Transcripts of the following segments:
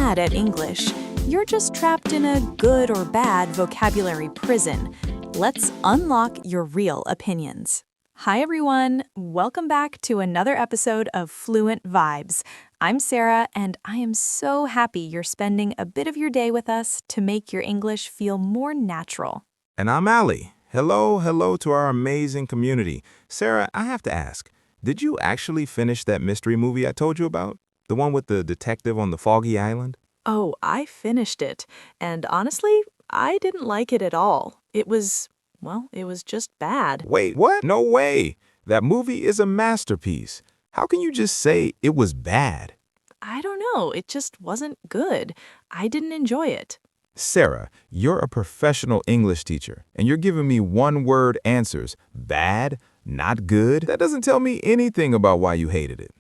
bad at English. You're just trapped in a good or bad vocabulary prison. Let's unlock your real opinions. Hi, everyone. Welcome back to another episode of Fluent Vibes. I'm Sarah, and I am so happy you're spending a bit of your day with us to make your English feel more natural. And I'm Ali. Hello to our amazing community. Sarah, I have to ask, did you actually finish that mystery movie I told you about? The one with the detective on the foggy island? Oh, I finished it, and honestly, I didn't like it at all. It was just bad. Wait, what? No way! That movie is a masterpiece. How can you just say it was bad? I don't know, it just wasn't good. I didn't enjoy it. Sarah, you're a professional English teacher, and you're giving me one-word answers. Bad? Not good? That doesn't tell me anything about why you hated it.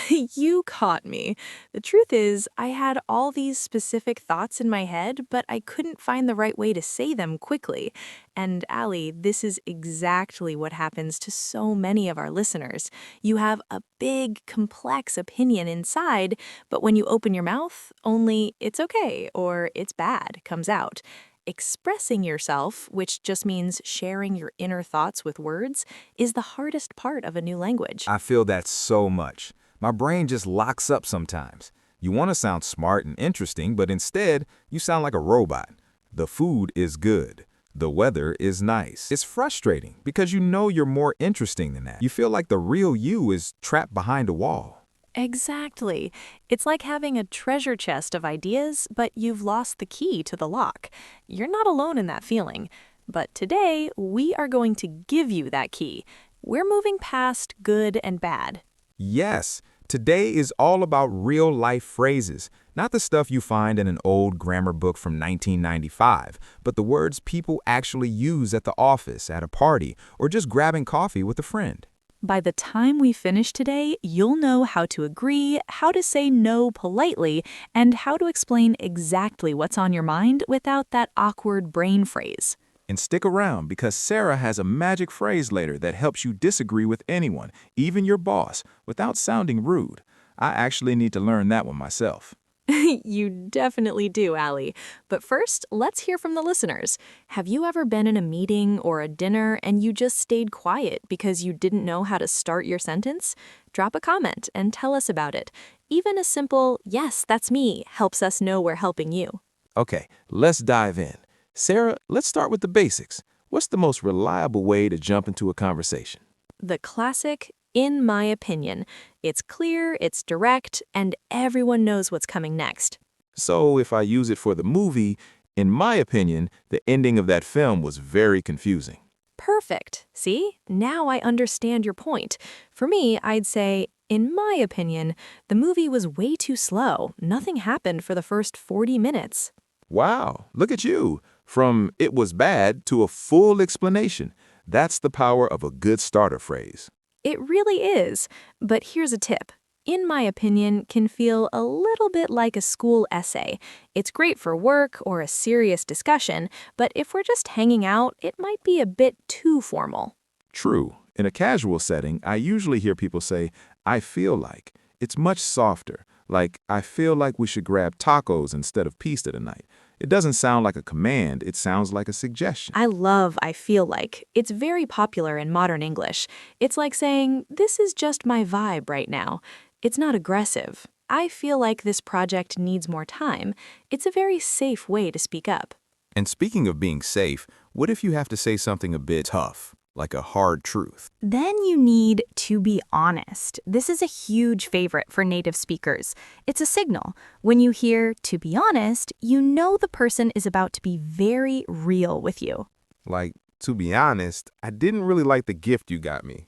You caught me. The truth is, I had all these specific thoughts in my head, but I couldn't find the right way to say them quickly. And Ali, this is exactly what happens to so many of our listeners. You have a big, complex opinion inside, but when you open your mouth, only "it's okay" or "it's bad" comes out. Expressing yourself, which just means sharing your inner thoughts with words, is the hardest part of a new language. I feel that so much. My brain just locks up sometimes. You want to sound smart and interesting, but instead, you sound like a robot. The food is good. The weather is nice. It's frustrating because you know you're more interesting than that. You feel like the real you is trapped behind a wall. Exactly. It's like having a treasure chest of ideas, but you've lost the key to the lock. You're not alone in that feeling. But today, we are going to give you that key. We're moving past good and bad. Yes, today is all about real-life phrases, not the stuff you find in an old grammar book from 1995, but the words people actually use at the office, at a party, or just grabbing coffee with a friend. By the time we finish today, you'll know how to agree, how to say no politely, and how to explain exactly what's on your mind without that awkward brain phrase. And stick around because Sarah has a magic phrase later that helps you disagree with anyone, even your boss, without sounding rude. I actually need to learn that one myself. You definitely do, Ali. But first, let's hear from the listeners. Have you ever been in a meeting or a dinner and you just stayed quiet because you didn't know how to start your sentence? Drop a comment and tell us about it. Even a simple, "Yes, that's me," helps us know we're helping you. Okay, let's dive in. Sarah, let's start with the basics. What's the most reliable way to jump into a conversation? The classic, "in my opinion." It's clear, it's direct, and everyone knows what's coming next. So if I use it for the movie, in my opinion, the ending of that film was very confusing. Perfect. See? Now I understand your point. For me, I'd say, in my opinion, the movie was way too slow. Nothing happened for the first 40 minutes. Wow, look at you. From "it was bad" to a full explanation. That's the power of a good starter phrase. It really is. But here's a tip. "In my opinion" can feel a little bit like a school essay. It's great for work or a serious discussion, but if we're just hanging out, it might be a bit too formal. True. In a casual setting, I usually hear people say, "I feel like." It's much softer, like, "I feel like we should grab tacos instead of pizza tonight." It doesn't sound like a command, it sounds like a suggestion. I love "I feel like." It's very popular in modern English. It's like saying, "This is just my vibe right now." It's not aggressive. "I feel like this project needs more time." It's a very safe way to speak up. And speaking of being safe, what if you have to say something a bit tough, like a hard truth? Then you need "to be honest." This is a huge favorite for native speakers. It's a signal. When you hear "to be honest," you know the person is about to be very real with you. Like, to be honest, I didn't really like the gift you got me.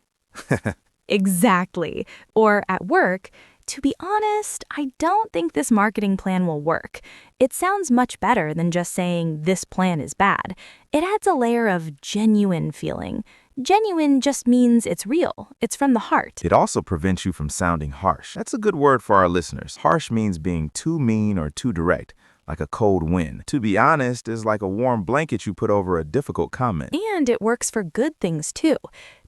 Exactly. Or at work, "To be honest, I don't think this marketing plan will work." It sounds much better than just saying "this plan is bad." It adds a layer of genuine feeling. Genuine just means it's real. It's from the heart. It also prevents you from sounding harsh. That's a good word for our listeners. Harsh means being too mean or too direct. like a cold wind. To be honest is like a warm blanket you put over a difficult comment. And it works for good things too.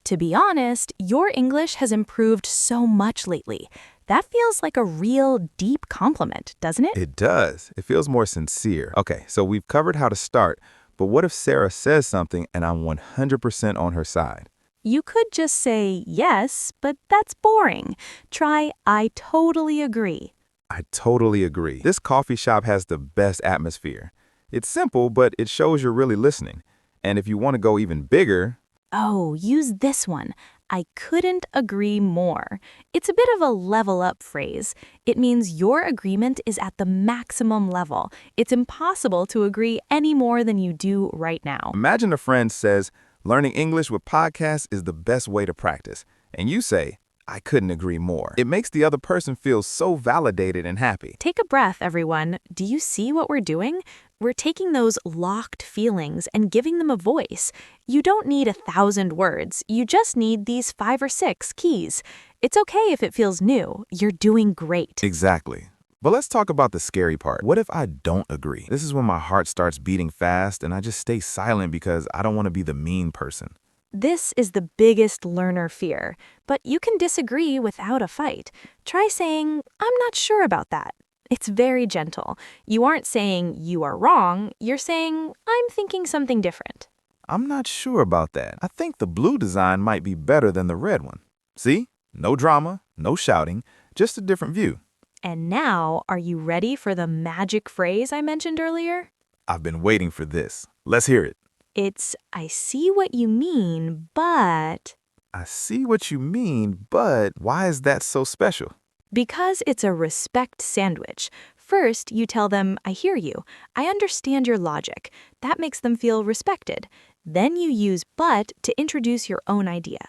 To be honest, your English has improved so much lately. That feels like a real deep compliment, doesn't it? It does. It feels more sincere. Okay, so we've covered how to start, but what if Sarah says something and I'm 100% on her side? You could just say yes, but that's boring. Try I totally agree. I totally agree. This coffee shop has the best atmosphere. It's simple, but it shows you're really listening. And if you want to go even bigger, Oh, use this one. I couldn't agree more. It's a bit of a level up phrase. It means your agreement is at the maximum level. It's impossible to agree any more than you do right now. imagine a friend says, learning English with podcasts is the best way to practice. And you say, I couldn't agree more. It makes the other person feel so validated and happy. Take a breath, everyone. Do you see what we're doing? We're taking those locked feelings and giving them a voice. You don't need 1,000 words. You just need these 5 or 6 keys. It's okay if it feels new. You're doing great. Exactly. But let's talk about the scary part. What if I don't agree? This is when my heart starts beating fast and I just stay silent because I don't want to be the mean person. This is the biggest learner fear, but you can disagree without a fight. Try saying, I'm not sure about that. It's very gentle. You aren't saying you are wrong, you're saying, I'm thinking something different. I'm not sure about that. I think the blue design might be better than the red one. See? No drama, no shouting, just a different view. And now, are you ready for the magic phrase I mentioned earlier? I've been waiting for this. Let's hear it. It's, I see what you mean, but... I see what you mean, but why is that so special? Because it's a respect sandwich. First, you tell them, I hear you. I understand your logic. That makes them feel respected. Then you use but to introduce your own idea.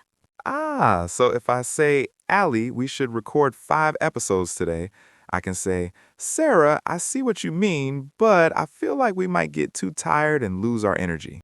Ah, so if I say, Allie, we should record 5 episodes today, I can say, Sarah, I see what you mean, but I feel like we might get too tired and lose our energy.